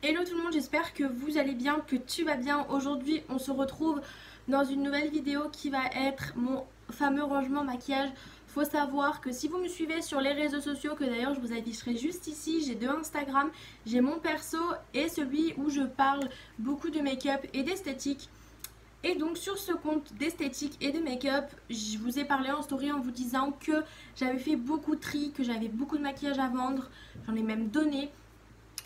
Hello tout le monde, j'espère que vous allez bien, que tu vas bien. Aujourd'hui on se retrouve dans une nouvelle vidéo qui va être mon fameux rangement maquillage. Faut savoir que si vous me suivez sur les réseaux sociaux, que d'ailleurs je vous afficherai juste ici, j'ai deux Instagram, j'ai mon perso et celui où je parle beaucoup de make-up et d'esthétique. Et donc sur ce compte d'esthétique et de make-up, je vous ai parlé en story en vous disant que j'avais fait beaucoup de tri, que j'avais beaucoup de maquillage à vendre, j'en ai même donné.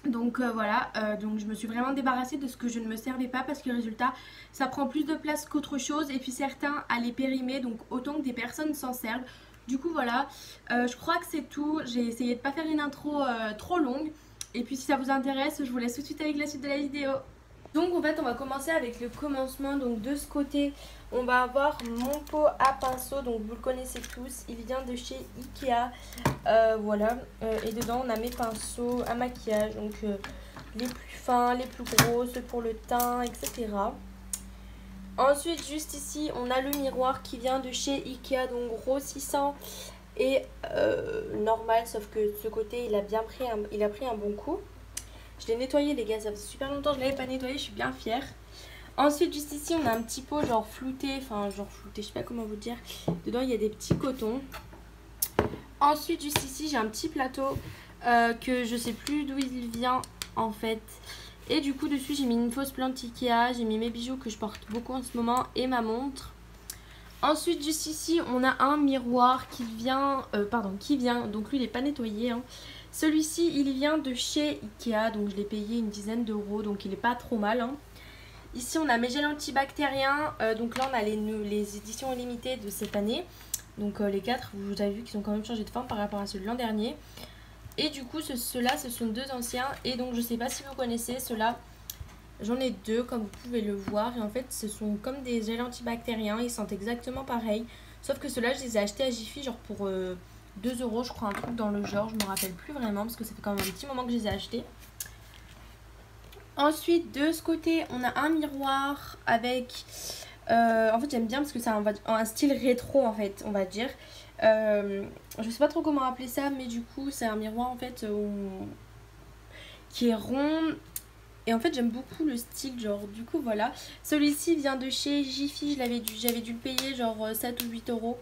Donc voilà, donc je me suis vraiment débarrassée de ce que je ne me servais pas parce que le résultat ça prend plus de place qu'autre chose et puis certains allaient périmer, donc autant que des personnes s'en servent. Du coup voilà, je crois que c'est tout. J'ai essayé de pas faire une intro trop longue et puis si ça vous intéresse, je vous laisse tout de suite avec la suite de la vidéo. Donc en fait on va commencer avec le commencement. Donc de ce côté on va avoir mon pot à pinceau, donc vous le connaissez tous, il vient de chez Ikea. Voilà, et dedans on a mes pinceaux à maquillage, donc les plus fins, les plus gros, ceux pour le teint, etc. Ensuite juste ici on a le miroir qui vient de chez Ikea, donc grossissant et normal, sauf que de ce côté il a bien pris un bon coup. Je l'ai nettoyé les gars, ça fait super longtemps que je ne l'avais pas nettoyé, je suis bien fière. Ensuite juste ici on a un petit pot genre flouté, je sais pas comment vous dire. Dedans il y a des petits cotons. Ensuite juste ici j'ai un petit plateau que je sais plus d'où il vient en fait. Et du coup dessus j'ai mis une fausse plante Ikea, j'ai mis mes bijoux que je porte beaucoup en ce moment et ma montre. Ensuite juste ici on a un miroir qui vient, donc lui il n'est pas nettoyé hein. Celui-ci il vient de chez Ikea, donc je l'ai payé une dizaine d'euros, donc il est pas trop mal hein. Ici on a mes gels antibactériens, donc là on a les éditions limitées de cette année. Donc les 4, vous avez vu qu'ils ont quand même changé de forme par rapport à ceux de l'an dernier. Et du coup ceux-là ce sont deux anciens. Et donc je sais pas si vous connaissez ceux-là. J'en ai deux comme vous pouvez le voir. Et en fait ce sont comme des gels antibactériens. Ils sentent exactement pareil. Sauf que ceux-là je les ai achetés à Jiffy genre pour 2 euros je crois, un truc dans le genre. Je me rappelle plus vraiment parce que ça fait quand même un petit moment que je les ai achetés. Ensuite de ce côté on a un miroir avec... en fait j'aime bien parce que c'est un style rétro en fait on va dire. Je sais pas trop comment appeler ça, mais du coup c'est un miroir en fait qui est rond. Et en fait j'aime beaucoup le style genre, du coup voilà. Celui-ci vient de chez Jiffy, j'avais dû le payer genre 7 ou 8 euros.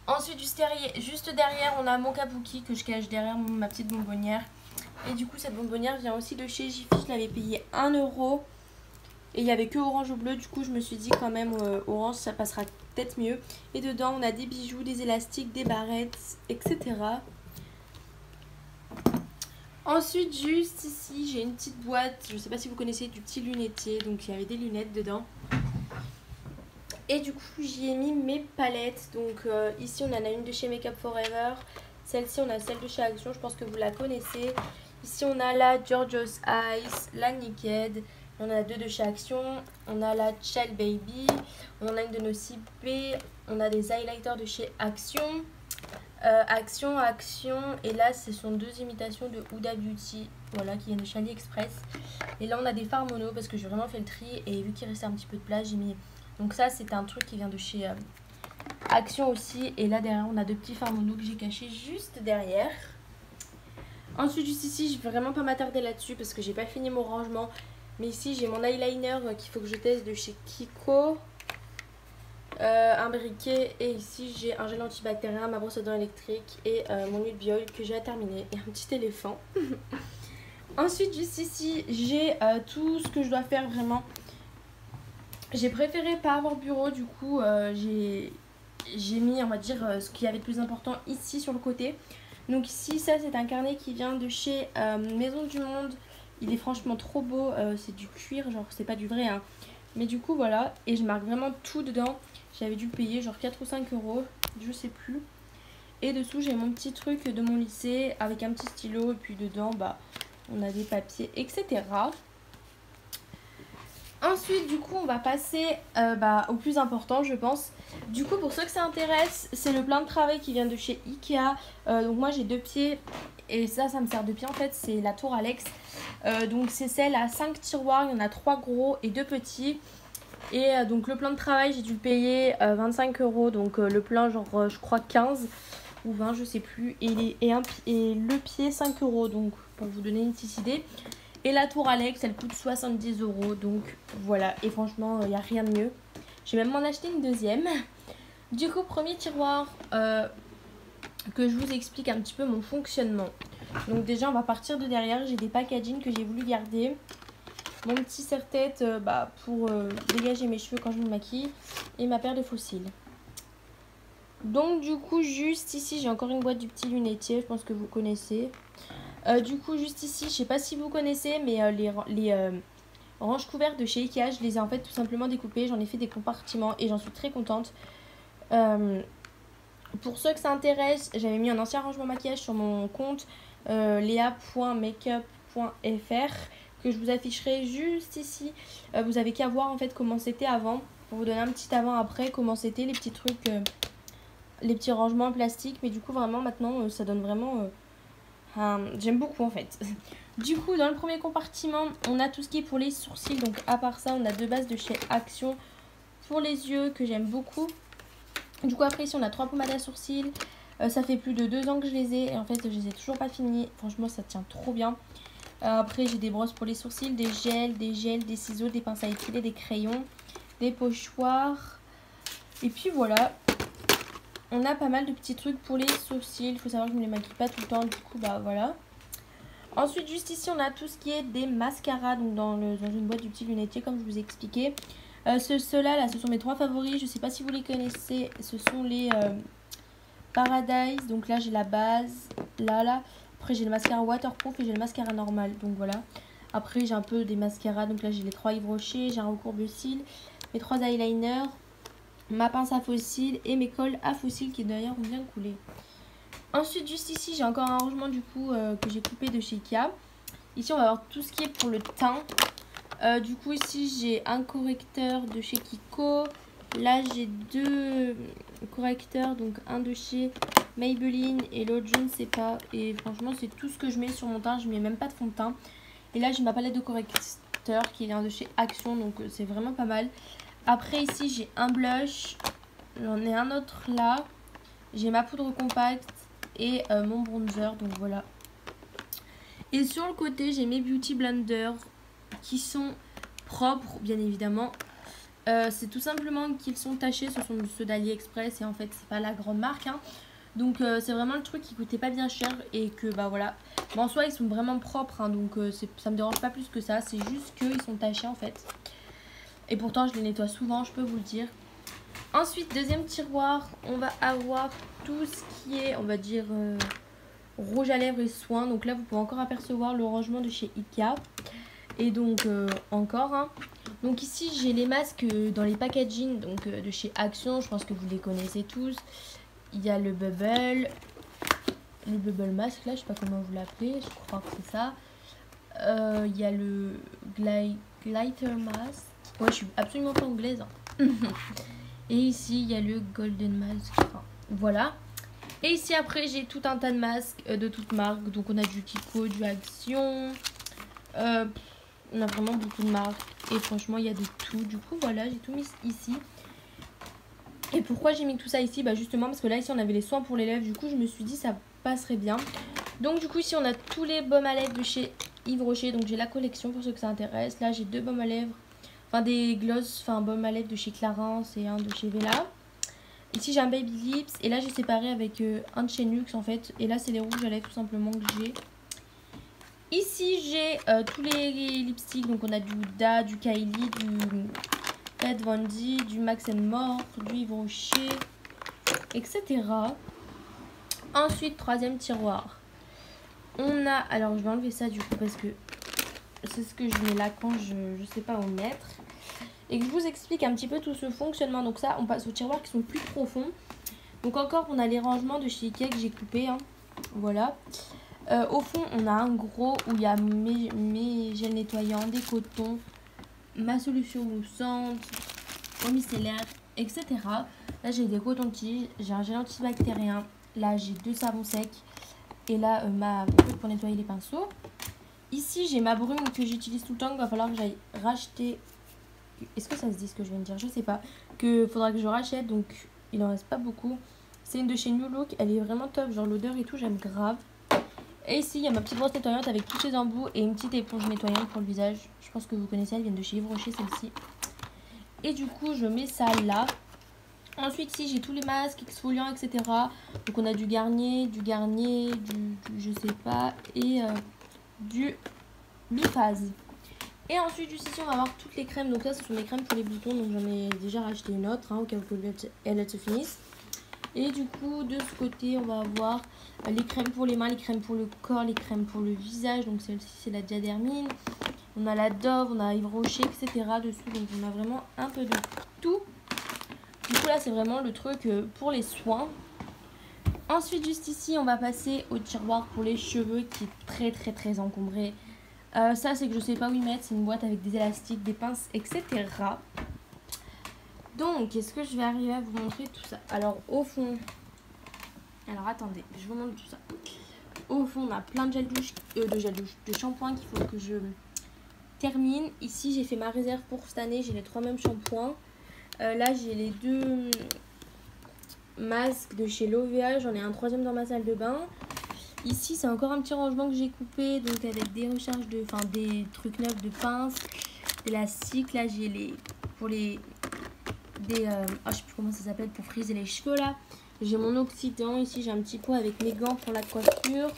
Ensuite juste derrière on a mon kabuki que je cache derrière ma petite bonbonnière. Et du coup cette bonbonnière vient aussi de chez Jiffy, je l'avais payé 1 euro. Et il n'y avait que orange ou bleu, du coup je me suis dit quand même orange ça passera peut-être mieux. Et dedans on a des bijoux, des élastiques, des barrettes, etc. Ensuite juste ici j'ai une petite boîte, je ne sais pas si vous connaissez, du petit lunetier, donc il y avait des lunettes dedans. Et du coup j'y ai mis mes palettes, donc ici on en a une de chez Makeup Forever, celle-ci on a celle de chez Action, je pense que vous la connaissez. Ici on a la Giorgio's Eyes, la Naked. On a deux de chez Action, on a la Child Baby, on en a une de Nocibé, on a des highlighters de chez Action, Action, et là ce sont deux imitations de Huda Beauty, voilà, qui viennent de chez AliExpress. Et là on a des fards mono parce que j'ai vraiment fait le tri et vu qu'il restait un petit peu de place, j'ai mis... Donc ça c'est un truc qui vient de chez Action aussi, et là derrière on a deux petits fards mono que j'ai cachés juste derrière. Ensuite juste ici, je vais vraiment pas m'attarder là-dessus parce que j'ai pas fini mon rangement. Mais ici j'ai mon eyeliner qu'il faut que je teste de chez Kiko, un briquet, et ici j'ai un gel antibactérien, ma brosse à dents électrique et mon huile bio que j'ai à terminer, et un petit éléphant. Ensuite juste ici j'ai tout ce que je dois faire vraiment. J'ai préféré pas avoir bureau, du coup j'ai mis on va dire ce qu'il y avait de plus important ici sur le côté. Donc ici ça c'est un carnet qui vient de chez Maison du Monde. Il est franchement trop beau, c'est du cuir, genre c'est pas du vrai hein. Mais du coup voilà, et je marque vraiment tout dedans. J'avais dû payer genre 4 ou 5 euros, je sais plus. Et dessous j'ai mon petit truc de mon lycée avec un petit stylo, et puis dedans bah on a des papiers, etc. Ensuite du coup on va passer au plus important je pense. Du coup pour ceux que ça intéresse, c'est le plan de travail qui vient de chez Ikea. Donc moi j'ai deux pieds et ça me sert de pied en fait, c'est la tour Alex. Donc c'est celle à 5 tiroirs, il y en a 3 gros et 2 petits. Et donc le plan de travail j'ai dû le payer 25 euros, donc le plan genre je crois 15 ou 20 je sais plus. Et le pied 5 euros, donc pour vous donner une petite idée. Et la tour Alex, elle coûte 70 €. Donc voilà, et franchement, il n'y a rien de mieux. Je vais même m'en acheter une deuxième. Du coup, premier tiroir, que je vous explique un petit peu mon fonctionnement. Donc déjà, on va partir de derrière. J'ai des packaging que j'ai voulu garder. Mon petit serre-tête pour dégager mes cheveux quand je me maquille. Et ma paire de fossiles. Donc du coup, juste ici, j'ai encore une boîte du petit lunetier. Je pense que vous connaissez. Du coup, juste ici, je sais pas si vous connaissez, mais les ranges couvertes de chez Ikea, je les ai en fait tout simplement découpées. J'en ai fait des compartiments et j'en suis très contente. Pour ceux que ça intéresse, j'avais mis un ancien rangement maquillage sur mon compte lea.makeup.fr que je vous afficherai juste ici. Vous avez qu'à voir en fait comment c'était avant, pour vous donner un petit avant-après, comment c'était les petits trucs, les petits rangements en plastique. Mais du coup vraiment maintenant ça donne vraiment... j'aime beaucoup en fait. Du coup dans le premier compartiment on a tout ce qui est pour les sourcils. Donc à part ça on a deux bases de chez Action pour les yeux que j'aime beaucoup. Du coup après ici on a 3 pommades à sourcils. Ça fait plus de 2 ans que je les ai et en fait je les ai toujours pas finies. Franchement ça tient trop bien. Après j'ai des brosses pour les sourcils, des gels, des ciseaux, des pinces à épiler, des crayons, des pochoirs. Et puis voilà. On a pas mal de petits trucs pour les sourcils. Il faut savoir que je ne me les maquille pas tout le temps. Du coup voilà. Ensuite juste ici on a tout ce qui est des mascaras. Donc dans une boîte du petit lunetier comme je vous ai expliqué. Ceux-là, là, ce sont mes 3 favoris. Je sais pas si vous les connaissez. Ce sont les Paradise. Donc là, j'ai la base. Là. Après, j'ai le mascara waterproof et j'ai le mascara normal. Donc voilà. Après, j'ai un peu des mascaras. Donc là, j'ai les 3 Yves Rocher. J'ai un recourbe de cils. Mes 3 eyeliners. Ma pince à faux cils. Et mes cols à faux cils qui d'ailleurs ont bien coulé. Ensuite, juste ici, j'ai encore un rangement du coup que j'ai coupé de chez Ikea. Ici, on va avoir tout ce qui est pour le teint. Du coup ici j'ai un correcteur de chez Kiko. Là j'ai 2 correcteurs, donc un de chez Maybelline et l'autre je ne sais pas. Et franchement c'est tout ce que je mets sur mon teint, je mets même pas de fond de teint. Et là j'ai ma palette de correcteurs qui vient de chez Action, donc c'est vraiment pas mal. Après ici j'ai un blush, j'en ai un autre là. J'ai ma poudre compacte et mon bronzer, donc voilà. Et sur le côté j'ai mes beauty blenders qui sont propres bien évidemment. C'est tout simplement qu'ils sont tachés, ce sont ceux d'AliExpress et en fait c'est pas la grande marque hein. Donc c'est vraiment le truc qui coûtait pas bien cher et que voilà. En soi ils sont vraiment propres hein, donc ça me dérange pas plus que ça, c'est juste qu'ils sont tachés en fait. Et pourtant je les nettoie souvent, je peux vous le dire. Ensuite deuxième tiroir, on va avoir tout ce qui est on va dire rouge à lèvres et soins. Donc là vous pouvez encore apercevoir le rangement de chez Ikea. Et donc encore hein. Donc ici j'ai les masques dans les packaging donc de chez Action, je pense que vous les connaissez tous. Il y a le bubble mask là, je sais pas comment vous l'appelez, je crois que c'est ça. Il y a le glitter mask. Ouais, je suis absolument pas anglaise hein. Et ici il y a le golden mask. Enfin, voilà. Et ici après j'ai tout un tas de masques de toutes marques. Donc on a du Kiko, du Action. On a vraiment beaucoup de marques et franchement il y a de tout. Du coup voilà, j'ai tout mis ici. Et pourquoi j'ai mis tout ça ici? Justement parce que là ici on avait les soins pour les lèvres. Du coup je me suis dit ça passerait bien. Donc du coup ici on a tous les baumes à lèvres de chez Yves Rocher. Donc j'ai la collection pour ceux que ça intéresse. Là j'ai 2 baumes à lèvres. Enfin des gloss, enfin baume à lèvres de chez Clarins et un de chez Vela. Ici j'ai un Baby Lips. Et là j'ai séparé avec un de chez Nuxe en fait. Et là c'est les rouges à lèvres tout simplement que j'ai. Ici j'ai tous les lipsticks, donc on a du Huda, du Kylie, du Kat Von D, du Max More, du Yves Rocher, etc. Ensuite troisième tiroir, on a, alors je vais enlever ça du coup parce que c'est ce que je mets là quand je sais pas où mettre. Et que je vous explique un petit peu tout ce fonctionnement. Donc ça on passe aux tiroirs qui sont plus profonds. Donc encore on a les rangements de chez Ikea que j'ai coupés hein. Voilà. Au fond on a un gros où il y a mes gels nettoyants, des cotons, ma solution moussante, eau micellaire, etc. Là j'ai des cotons-tiges, j'ai un gel antibactérien, là j'ai 2 savons secs et là ma truc pour nettoyer les pinceaux. Ici j'ai ma brume que j'utilise tout le temps, qu'il va falloir que j'aille racheter. Est-ce que ça se dit ce que je viens de dire? Je sais pas. Que faudra que je rachète, donc il en reste pas beaucoup. C'est une de chez New Look, elle est vraiment top, genre l'odeur et tout j'aime grave. Et ici il y a ma petite brosse nettoyante avec tous ces embouts et une petite éponge nettoyante pour le visage. Je pense que vous connaissez, elles viennent de chez Yves Rocher celle-ci. Et du coup je mets ça là. Ensuite ici j'ai tous les masques exfoliants etc. Donc on a du Garnier, du je sais pas et du Biphase. Et ensuite juste ici on va avoir toutes les crèmes. Donc ça ce sont les crèmes pour les boutons. Donc j'en ai déjà racheté une autre au cas où elle se finisse. Et du coup de ce côté on va avoir les crèmes pour les mains, les crèmes pour le corps, les crèmes pour le visage. Donc celle-ci c'est la Diadermine. On a la Dove, on a Yves Rocher etc. dessus. Donc on a vraiment un peu de tout. Du coup là c'est vraiment le truc pour les soins. Ensuite juste ici on va passer au tiroir pour les cheveux qui est très encombré. Ça c'est que je sais pas où y mettre, c'est une boîte avec des élastiques, des pinces etc. Donc est-ce que je vais arriver à vous montrer tout ça? Alors au fond, alors attendez, je vous montre tout ça. Au fond on a plein de de shampoing qu'il faut que je termine. Ici j'ai fait ma réserve pour cette année, j'ai les 3 mêmes shampoings. Là j'ai les 2 masques de chez Lovea, j'en ai un 3e dans ma salle de bain. Ici c'est encore un petit rangement que j'ai coupé, donc avec des recharges de, des trucs neufs de pinces, d'élastiques. Là j'ai les, pour les, je sais plus comment ça s'appelle, pour friser les cheveux là. J'ai mon oxydant, ici j'ai un petit pot avec mes gants pour la coiffure,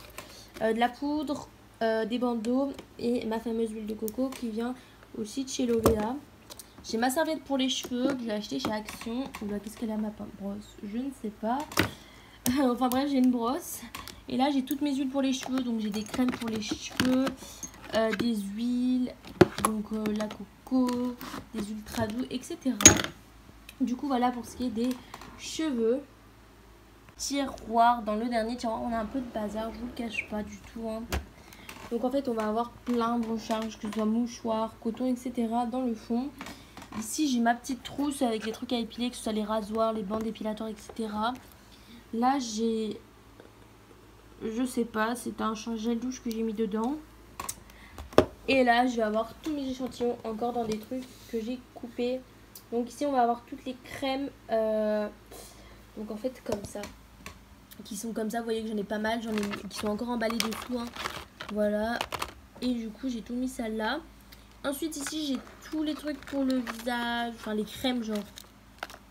de la poudre, des bandeaux et ma fameuse huile de coco qui vient aussi de chez Lovea. J'ai ma serviette pour les cheveux que j'ai acheté chez Action. Qu'est-ce qu'elle a ma brosse? Je ne sais pas. Enfin bref, j'ai une brosse. Et là, j'ai toutes mes huiles pour les cheveux. Donc j'ai des crèmes pour les cheveux, des huiles, donc la coco, des ultra doux, etc. Du coup, voilà pour ce qui est des cheveux. Tiroir, dans le dernier tiroir, on a un peu de bazar. Je vous le cache pas du tout. Donc en fait, on va avoir plein de recharges, que ce soit mouchoirs, coton, etc. dans le fond. Ici j'ai ma petite trousse avec les trucs à épiler, que ce soit les rasoirs, les bandes épilatoires, etc. Là j'ai, je sais pas, c'est un gel douche que j'ai mis dedans. Et là je vais avoir tous mes échantillons encore dans des trucs que j'ai coupés. Donc ici on va avoir toutes les crèmes, donc en fait comme ça, qui sont comme ça, vous voyez que j'en ai pas mal, j'en ai qui sont encore emballés dessous. Voilà, et du coup j'ai tout mis ça là. Ensuite ici j'ai tous les trucs pour le visage, enfin les crèmes genre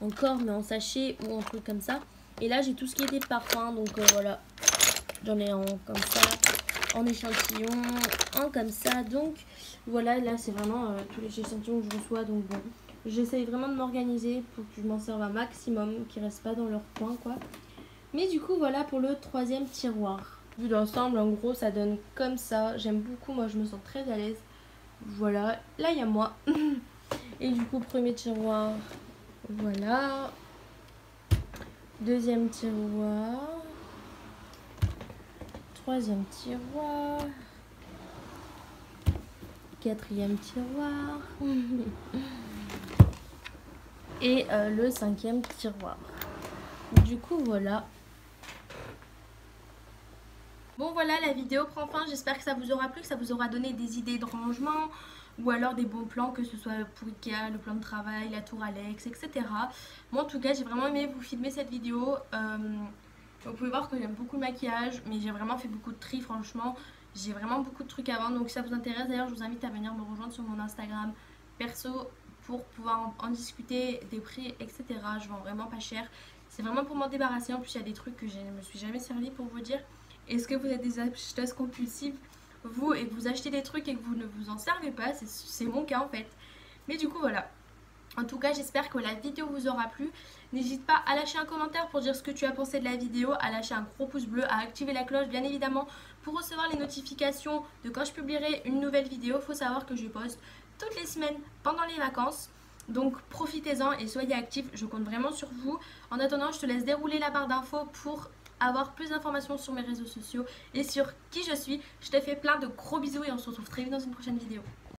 encore mais en sachet ou en truc comme ça. Et là j'ai tout ce qui était parfum, donc voilà, j'en ai en comme ça, en échantillon, en comme ça. Donc voilà, là c'est vraiment tous les échantillons que je reçois. Donc bon, j'essaye vraiment de m'organiser pour que je m'en serve un maximum, qu'ils restent pas dans leur coin quoi. Mais du coup voilà pour le 3e tiroir. Vu d'ensemble en gros ça donne comme ça, j'aime beaucoup, moi je me sens très à l'aise. Voilà, là il y a moi. Et du coup, 1er tiroir, voilà. 2e tiroir. 3e tiroir. 4e tiroir. Et le 5e tiroir. Du coup, voilà. Bon voilà, la vidéo prend fin, j'espère que ça vous aura plu, que ça vous aura donné des idées de rangement ou alors des bons plans, que ce soit pour Ikea, le plan de travail, la tour Alex, etc. Moi en tout cas j'ai vraiment aimé vous filmer cette vidéo. Vous pouvez voir que j'aime beaucoup le maquillage, mais j'ai vraiment fait beaucoup de tri franchement. J'ai vraiment beaucoup de trucs à vendre, donc si ça vous intéresse d'ailleurs je vous invite à venir me rejoindre sur mon Instagram perso pour pouvoir en discuter des prix, etc. Je vends vraiment pas cher, c'est vraiment pour m'en débarrasser. En plus il y a des trucs que je ne me suis jamais servi pour vous dire. Est-ce que vous êtes des acheteuses compulsives, vous, et que vous achetez des trucs et que vous ne vous en servez pas? C'est mon cas en fait. Mais du coup voilà. En tout cas j'espère que la vidéo vous aura plu. N'hésite pas à lâcher un commentaire pour dire ce que tu as pensé de la vidéo, à lâcher un gros pouce bleu, à activer la cloche bien évidemment pour recevoir les notifications de quand je publierai une nouvelle vidéo. Il faut savoir que je poste toutes les semaines pendant les vacances. Donc profitez-en et soyez actifs, je compte vraiment sur vous. En attendant, je te laisse dérouler la barre d'infos pour avoir plus d'informations sur mes réseaux sociaux et sur qui je suis. Je te fais plein de gros bisous et on se retrouve très vite dans une prochaine vidéo.